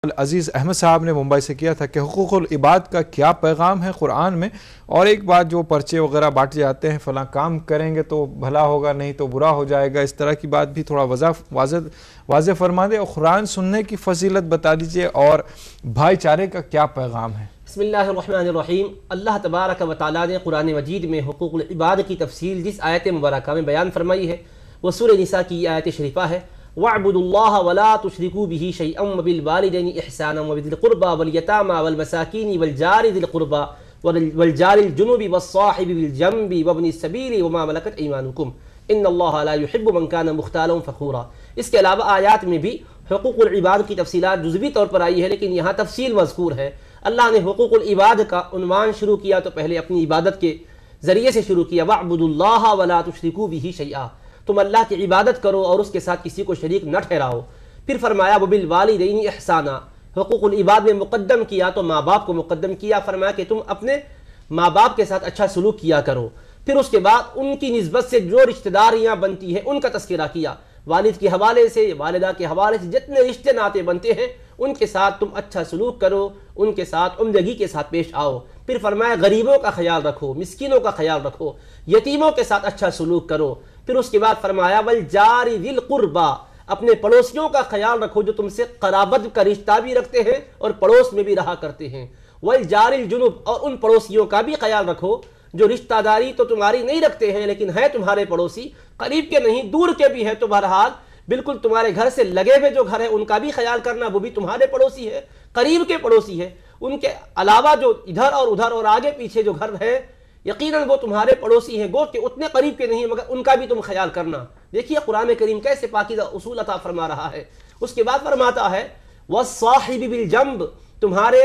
عزیز احمد صاحب نے ممبئی سے کیا تھا کہ حقوق العباد کا کیا پیغام ہے قرآن میں، اور ایک بات جو پرچے وغیرہ بانٹے جاتے ہیں فلاں کام کریں گے تو بھلا ہوگا نہیں تو برا ہو جائے گا، اس طرح کی بات بھی تھوڑا واضح فرما دیں، اور قرآن سننے کی فضیلت بتا دیجئے اور بھائی چارے کا کیا پیغام ہے۔ بسم اللہ الرحمن الرحیم۔ اللہ تبارک و تعالیٰ نے قرآن مجید میں حقوق العباد کی تفصیل جس آیت مبارکہ میں بیان فرمائی ہے وہ سورہ نساء کی آیت شریفہ ہے، وَاعْبُدُوا اللَّهَ وَلَا تُشْرِكُوا بِهِ شَيْئًا وَبِالْوَالِدَيْنِ إِحْسَانًا وَبِذِي الْقُرْبَى وَالْيَتَامَى وَالْمَسَاكِينِ وَالْجَارِ ذِي الْقُرْبَى وَالْجَارِ الْجُنُبِ وَالصَّاحِبِ بِالْجَنبِ وَابْنِ السَّبِيلِ وَمَا مَلَكَتْ أَيْمَانُكُمْ إِنَّ اللَّهَ لَا يُحِبُّ مَنْ كَانَ مُخْتَالًا فَخُورًا۔ اس کے علاوہ آیات میں بھی حقوق العباد کی تفصیلات جزوی طور پر آئی ہے، لیکن یہاں تفصیل مذکور ہے۔ اللہ نے حقوق العباد کا عنوان شروع کیا تو پہلے اپنی عبادت کے ذریعے سے شروع کیا، وَاعْبُدُوا اللَّهَ وَلَا تُشْرِكُوا بِهِ شَيْئًا، تم اللہ کی عبادت کرو اور اس کے ساتھ کسی کو شریک نہ ٹھہراؤ۔ پھر فرمایا وَبِالْوَالِدَيْنِ إِحْسَانًا، حقوق العباد میں مقدم کیا تو ماں باپ کو مقدم کیا، فرمایا کہ تم اپنے ماں باپ کے ساتھ اچھا سلوک کیا کرو۔ پھر اس کے بعد ان کی نسبت سے جو رشتہ داریاں بنتی ہیں ان کا تذکرہ کیا، والد کے حوالے سے والدہ کے حوالے سے جتنے رشتے ناطے بنتے ہیں ان کے ساتھ تم اچھا سلوک کرو، ان کے ساتھ عمدگی کے ساتھ پیش آؤ۔ پھر فرمایا غریبوں کا خیال رکھو، مسکینوں کا خیال رکھو، یتیموں کے ساتھ اچھا سلوک کرو۔ پھر اس کے بعد فرمایا وَالْجَارِ ذِي الْقُرْبَى، اپنے پڑوسیوں کا خیال رکھو جو تم سے قرابت کا رشتہ بھی رکھتے ہیں اور پڑوس میں بھی رہا کرتے ہیں۔ وَالْجَارِ الْجُنُبِ، اور ان پڑوسیوں کا بھی خیال رکھو جو رشتہ داری تو تمہاری نہیں رکھتے ہیں لیکن ہے تمہارے پڑوسی، قریب کے نہیں دور کے بھی ہے، تو بہرحال بالکل تمہارے گھر سے لگے ہوئے جو گھر ہے ان کا بھی خیال کرنا، وہ بھی تمہارے پڑوسی ہے، قریب کے پڑوسی ہے۔ ان کے علاوہ جو ادھر اور آگے پیچھے جو گھر ہے یقیناً وہ تمہارے پڑوسی ہیں، گو کہ اتنے قریب کے نہیں مگر ان کا بھی تم خیال کرنا۔ دیکھیے قرآن کریم کیسے پاکیزہ اصول عطا فرما رہا ہے۔ اس کے بعد فرماتا ہے وَالصَّاحِبِ بِالْجَنبِ، تمہارے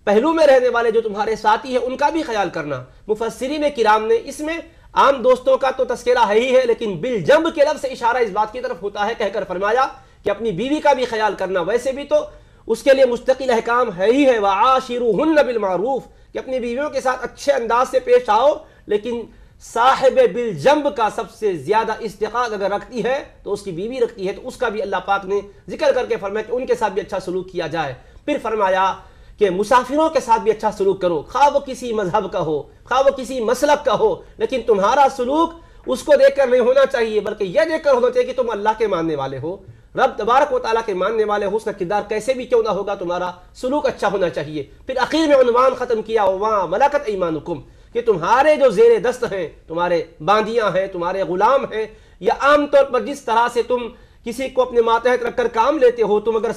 پہلو میں رہنے والے جو تمہارے ساتھی ہیں ان کا بھی خیال کرنا۔ مفسرین کرام نے اس میں عام دوستوں کا تو تذکرہ ہے ہی ہے، لیکن بالجنب کے لفظ سے اشارہ اس بات کی طرف ہوتا ہے، کہہ کر فرمایا کہ اپنی بیوی کا بھی خیال کرنا۔ ویسے بھی تو اس کے لیے مستقل احکام ہے ہی ہے، وَعَاشِرُوهُنَّ بِالْمَعْرُوفِ، کہ اپنی بیویوں کے ساتھ اچھے انداز سے پیش آؤ، لیکن صاحب بالجنب کا سب سے زیادہ استحقاق اگر رکھتی ہے تو اس کی بیوی رکھتی ہے، تو اس کا بھی اللہ پاک نے ذکر کر کے فرمایا کہ ان کے ساتھ بھی اچھا سلوک کیا جائے۔ پھر فرمایا کہ مسافروں کے ساتھ بھی اچھا سلوک کرو، خواہ وہ کسی مذہب کا ہو، خواہ وہ کسی مسلک کا ہو، لیکن تمہارا سلوک اس کو دیکھ کر نہیں ہونا چاہیے بلکہ یہ دیکھ کر ہونا چاہیے کہ تم اللہ کے ماننے والے ہو، رب تبارک و تعالیٰ کے ماننے والے ہو، اس کا کردار کیسے بھی کیوں نہ ہوگا تمہارا سلوک اچھا ہونا چاہیے۔ پھر آخر میں عنوان ختم کیا وَمَا مَلَكَتْ أَيْمَانُكُمْ، کہ تمہارے جو زیر دست ہیں، تمہارے باندیاں ہیں، تمہارے غلام ہیں، یا عام طور پر جس طرح سے تم کسی کو اپنے ماتحت رکھ کر کام لیتے ہو، تم اگر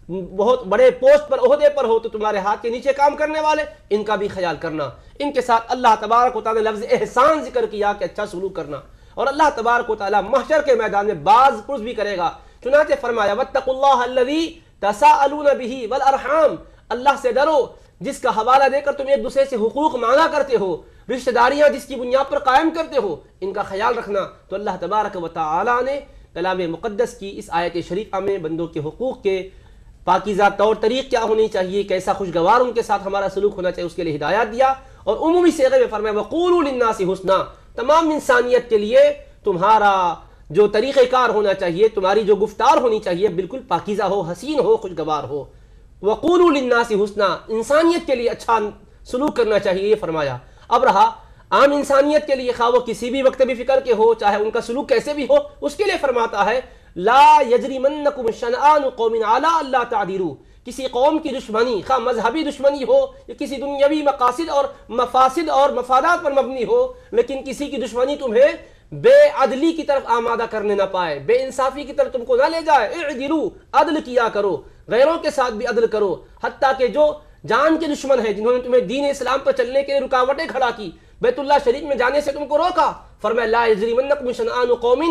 بہت بڑے پوسٹ پر عہدے پر ہو تو تمہارے ہاتھ کے نیچے کام کرنے والے، ان کا بھی خیال کرنا۔ ان کے ساتھ اللہ تبارک و تعالیٰ نے لفظ احسان ذکر کیا کہ اچھا سلوک کرنا، اور اللہ تبارک و تعالیٰ محشر کے میدان میں باز پرس بھی کرے گا۔ چنانچہ فرمایا وَاتَّقُوا اللَّهَ الَّذِي تَسَاءَلُونَ بِهِ وَالْأَرْحَامَ، اللہ سے ڈرو جس کا حوالہ دے کر تم ایک دوسرے سے حقوق مانگا کرتے ہو، رشتہ داریاں جس کی بنیاد پر قائم کرتے ہو، ان کا خیال رکھنا۔ تو اللہ تبارک و تعالیٰ نے کلام مقدس کی اس آیت شریفہ میں بندوں کے حقوق کے پاکیزہ طور طریق کیا ہونی چاہیے، کیسا خوشگوار ان کے ساتھ ہمارا سلوک ہونا چاہیے، اس کے لیے ہدایات دیا، اور عمومی صیغے میں فرمایا وَقُولُوا لِلنَّاسِ حُسْنًا، تمام انسانیت کے لیے تمہارا جو طریقہ کار ہونا چاہیے، تمہاری جو گفتار ہونی چاہیے بالکل پاکیزہ ہو، حسین ہو، خوشگوار ہو۔ وَقُولُوا لِلنَّاسِ حُسْنًا، انسانیت کے لیے اچھا سلوک کرنا چاہیے، یہ فرمایا۔ اب رہا عام انسانیت کے لیے، خواہ وہ کسی بھی وقت بھی فکر کے ہو، چاہے ان کا سلوک کیسے بھی ہو، اس کے لیے فرماتا ہے لا یجرمنکم شنآن قوم علی الا تعدلوا، کسی قوم کی دشمنی، خواہ مذہبی دشمنی ہو یا کسی دنیاوی مقاصد اور مفاسد اور مفادات پر مبنی ہو، لیکن کسی کی دشمنی تمہیں بے عدلی کی طرف آمادہ کرنے نہ پائے، بے انصافی کی طرف تم کو نہ لے جائے۔ اعدلوا، عدل کیا کرو، غیروں کے ساتھ بھی عدل کرو، حتیٰ کہ جو جان کے دشمن ہیں، جنہوں نے تمہیں دین اسلام پر چلنے کے لیے رکاوٹیں کھڑا کی، بیت اللہ شریف میں جانے سے تم کو روکا، فرمایا لا یجرمنکم شنآن قوم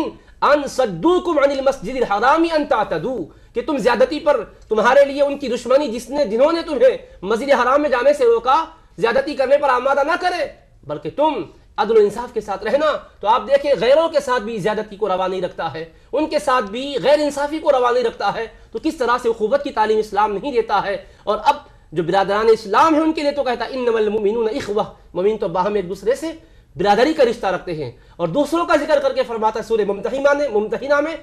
ان صدوکم عن المسجد الحرام ان تعتدوا، کہ تم زیادتی پر تمہارے لیے ان کی دشمنی جنہوں نے تمہیں مسجد حرام میں جانے سے روکا، زیادتی کرنے پر آمادہ نہ کرے، بلکہ تم عدل و انصاف کے ساتھ رہنا۔ تو آپ دیکھیں غیروں کے ساتھ بھی زیادتی کو روا نہیں رکھتا ہے، ان کے ساتھ بھی غیر انصافی کو روا نہیں رکھتا ہے، تو کس طرح سے اخوت کی تعلیم اسلام نہیں دیتا ہے۔ اور اب جو برادران اسلام ہیں ان کے لیے تو کہتا ہے انما المؤمنون اخوہ، مومن تو باہم ایک دوسرے سے برادری کا رشتہ رکھتے ہیں، اور دوسروں کا ذکر کر کے فرماتا ہے سورہ ممتحنہ میں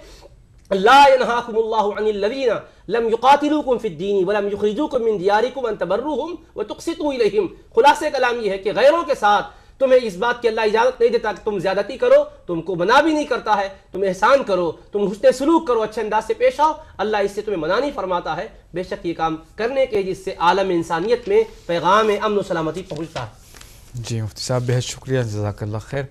لا ينهاكم الله عن الذين لم يقاتلوكم في الدين ولم يخرجوكم من دياركم ان تبروهم وتقسطوا اليهم. خلاصہ کلام یہ ہے کہ غیروں کے ساتھ تمہیں اس بات کی اللہ اجازت نہیں دیتا کہ تم زیادتی کرو، تم کو منع بھی نہیں کرتا ہے، تم احسان کرو، تم حسن سلوک کرو، اچھے انداز سے پیش آؤ. اللہ اس سے تمہیں منع نہیں فرماتا ہے، بے شک یہ کام کرنے کے جس سے عالم انسانیت میں پیغام امن و سلامتی پہنچتا ہے. جی مفتی صاحب بہت شکریہ، جزاک اللہ خیر.